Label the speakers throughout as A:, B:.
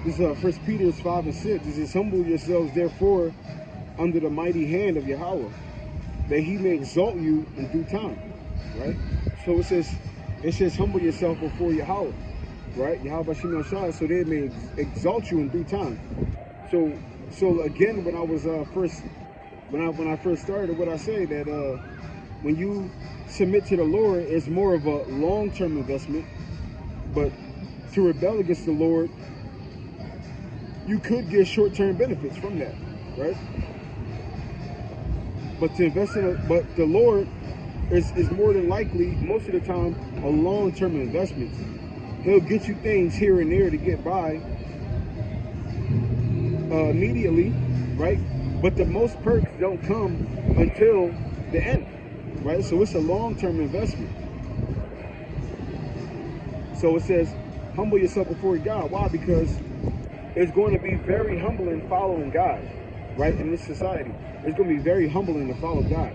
A: This is 1 Peter 5 and 6. It says, humble yourselves therefore under the mighty hand of Yahweh, that he may exalt you in due time. Right? So it says humble yourself before Yahweh. Right? Yahweh Shem Shai, so they may exalt you in due time. So again, when I first started, what I say that when you submit to the Lord, it's more of a long-term investment. But to rebel against the Lord, you could get short-term benefits from that, right? But to invest but the Lord is more than likely, most of the time, a long-term investment. He'll get you things here and there to get by immediately, right? But the most perks don't come until the end, right? So it's a long-term investment. So it says, humble yourself before God. Why? Because it's going to be very humbling following God, right? In this society, it's going to be very humbling to follow God.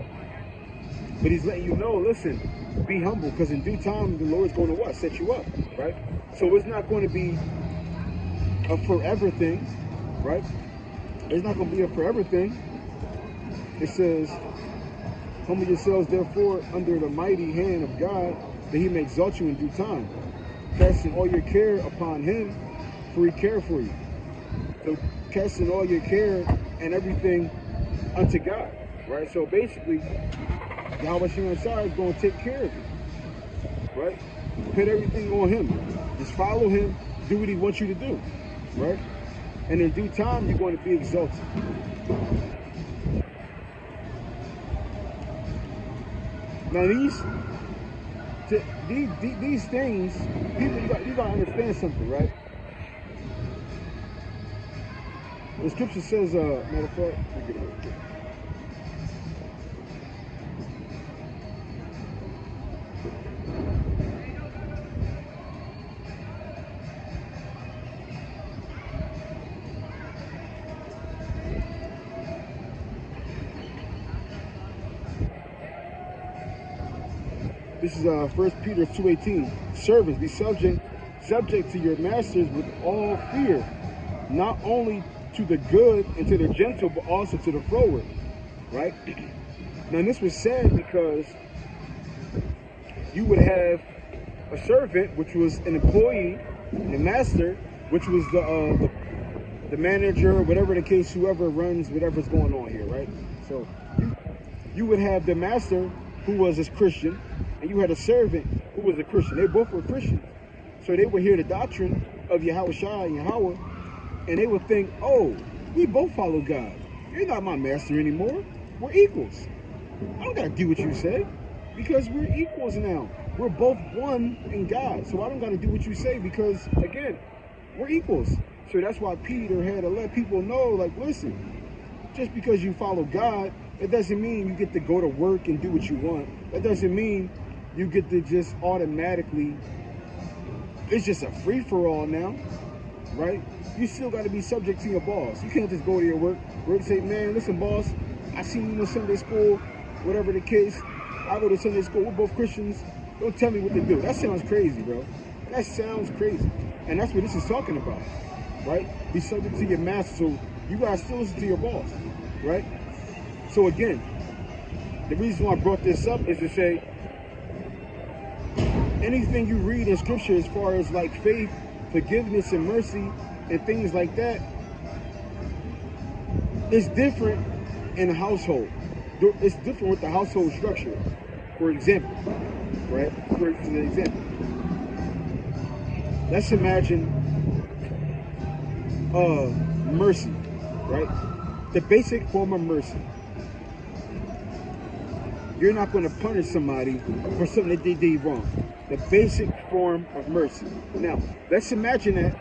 A: But he's letting you know, listen, be humble, because in due time, the Lord's going to what? Set you up, right? So it's not going to be a forever thing, right? It's not going to be a forever thing. It says, humble yourselves therefore under the mighty hand of God, that he may exalt you in due time, casting all your care upon him, for he cares for you. So casting all your care and everything unto God, right? So basically, Yahweh Shem Shai is going to take care of you, right? Put everything on him. Just follow him, do what he wants you to do, right? And in due time, you're going to be exalted. Now these things, people, you got to understand something, right? The scripture says, matter of fact, let me get it real quick. This is 1 Peter 2:18. Servants, be subject to your masters with all fear, not only to the good and to the gentle, but also to the froward, right? Now this was said because you would have a servant, which was an employee, and a master, which was the manager, or whatever the case, whoever runs whatever's going on here, right? So you would have the master, who was a Christian, and you had a servant who was a Christian. They both were Christians. So they would hear the doctrine of Yahweh Shai and Yahweh, and they would think, oh, we both follow God. You're not my master anymore. We're equals. I don't got to do what you say, because we're equals now. We're both one in God. So I don't got to do what you say, because, again, we're equals. So that's why Peter had to let people know, like, listen, just because you follow God, it doesn't mean you get to go to work and do what you want. That doesn't mean you get to just automatically, it's just a free-for-all now, right? You still got to be subject to your boss. You can't just go to your work and say, man, listen, boss, I see you in Sunday school, whatever the case. I go to Sunday school, we're both Christians. Don't tell me what to do. That sounds crazy, bro. That sounds crazy. And that's what this is talking about, right? Be subject to your master. So you got to still listen to your boss, right? So again, the reason why I brought this up is to say, anything you read in scripture as far as like faith, forgiveness, and mercy, and things like that, it's different in a household. It's different with the household structure. For example, right? For example, let's imagine mercy, right? The basic form of mercy. You're not going to punish somebody for something that they did wrong. The basic form of mercy. Now, let's imagine that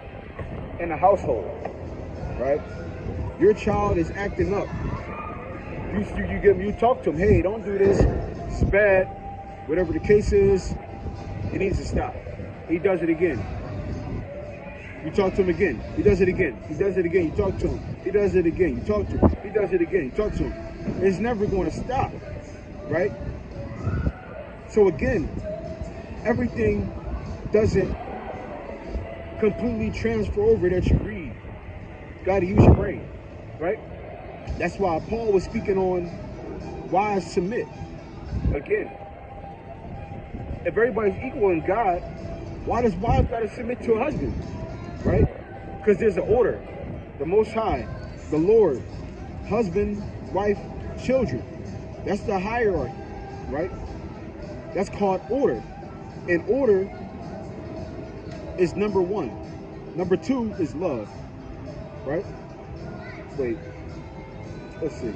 A: in a household, right? Your child is acting up. You talk to him, hey, don't do this, it's bad, whatever the case is, it needs to stop. He does it again. You talk to him again, he does it again. He does it again, you talk to him. He does it again, you talk to him. He does it again, you talk to him. It's never going to stop, right? So again, everything doesn't completely transfer over that you read. Got to use your brain, right? That's why Paul was speaking on wives submit. Again, if everybody's equal in God, why does wives got to submit to a husband, right? Because there's an order. The Most High, the Lord, husband, wife, children. That's the hierarchy, right? That's called order. And order is number one. Number two is love, right? Wait, let's see.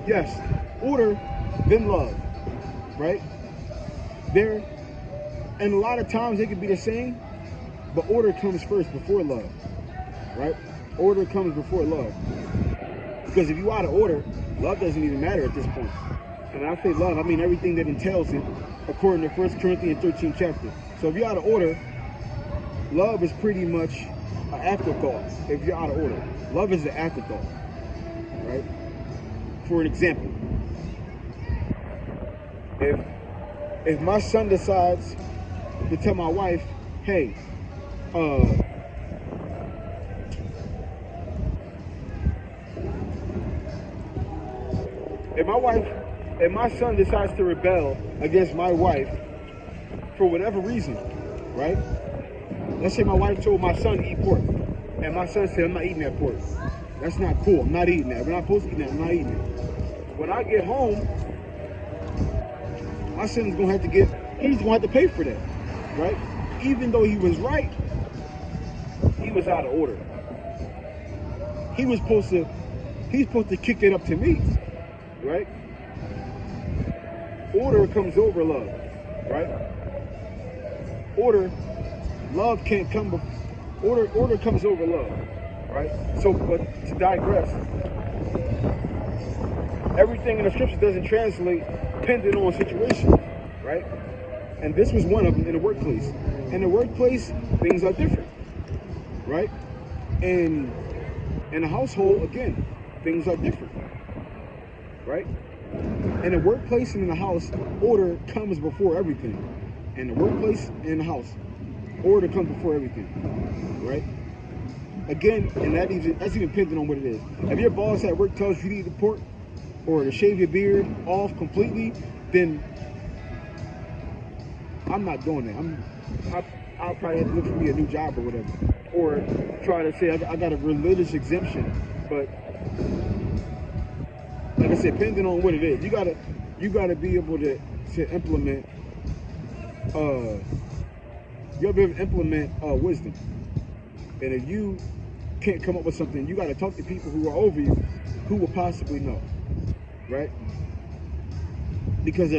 A: Yes, order, then love, right? There, and a lot of times they can be the same, but order comes first before love, right? Order comes before love. Because if you out of order, love doesn't even matter at this point. And when I say love, I mean everything that entails it, according to 1 Corinthians 13 chapter. So if you're out of order, love is pretty much an afterthought. If you're out of order, love is an afterthought, right? For an example, if my son decides to tell my wife, hey, if my son decides to rebel against my wife for whatever reason, right? Let's say my wife told my son to eat pork, and my son said, I'm not eating that pork. That's not cool. I'm not eating that. We're not supposed to eat that. I'm not eating it. When I get home, my son's gonna have to he's gonna have to pay for that, right? Even though he was right, he was out of order. He's supposed to kick it up to me, right? Order comes over love, right? Love can't come before, order comes over love, right? So, but to digress, everything in the scripture doesn't translate depending on situation, right? And this was one of them in the workplace. In the workplace, things are different, right? And in the household, again, things are different, right? In the workplace and in the house, order comes before everything. In the workplace and in the house, order comes before everything, right? Again, and that's even depending on what it is. If your boss at work tells you to eat the pork or to shave your beard off completely, then I'm not doing that. I'll probably have to look for me a new job or whatever, or try to say I got a religious exemption. But like I said, depending on what it is, you gotta be able to implement. You gotta be able to implement wisdom. And if you can't come up with something, you gotta talk to people who are over you, who will possibly know, right? Because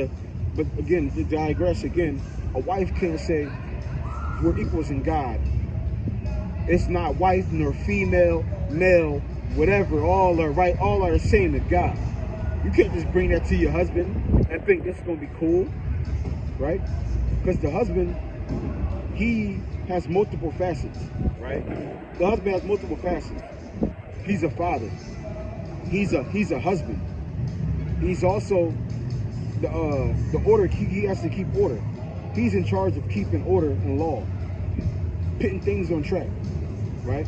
A: but again, to digress again, a wife can't say we're equals in God. It's not wife nor female, male, whatever. All are right. All are the same to God. You can't just bring that to your husband and think this is gonna be cool, right? Because the husband, he has multiple facets, right? The husband has multiple facets. He's a father. He's a husband. He's also the order. He has to keep order. He's in charge of keeping order and law, putting things on track, right?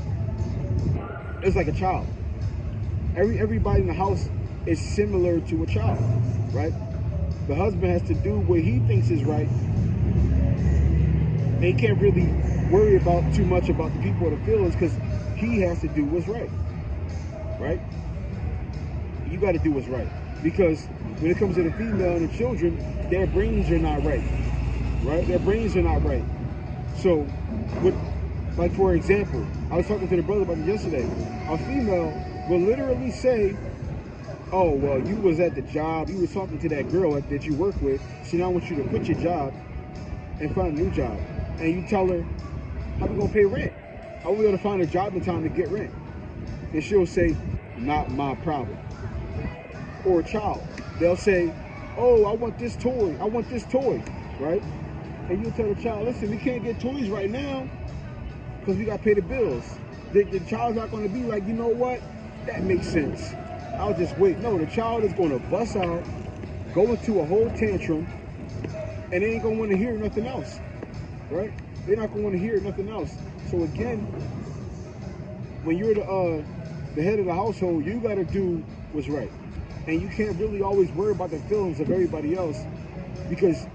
A: It's like a child. Everybody in the house is similar to a child, right? The husband has to do what he thinks is right. And he can't really worry about too much about the people or the feelings because he has to do what's right, right? You got to do what's right, because when it comes to the female and the children, their brains are not right, right? Their brains are not right. So, like for example, I was talking to the brother about it yesterday. A female will literally say, oh, well, you was at the job, you was talking to that girl that you work with, so now I want you to quit your job and find a new job. And you tell her, how we gonna pay rent? How we gonna find a job in time to get rent? And she'll say, not my problem. Or a child, they'll say, oh, I want this toy, right? And you'll tell the child, listen, we can't get toys right now because we gotta pay the bills. The child's not gonna be like, you know what? That makes sense. I'll just wait. No, the child is gonna bust out, go into a whole tantrum, and they ain't gonna want to hear nothing else, right? They're not gonna want to hear nothing else. So again, when you're the head of the household, you got to do what's right, and you can't really always worry about the feelings of everybody else, because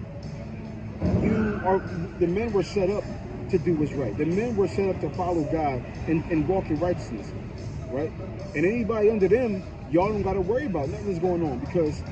A: the men were set up to do what's right. The men were set up to follow God and walk in righteousness, right? And anybody under them, y'all don't got to worry about nothing that's going on, because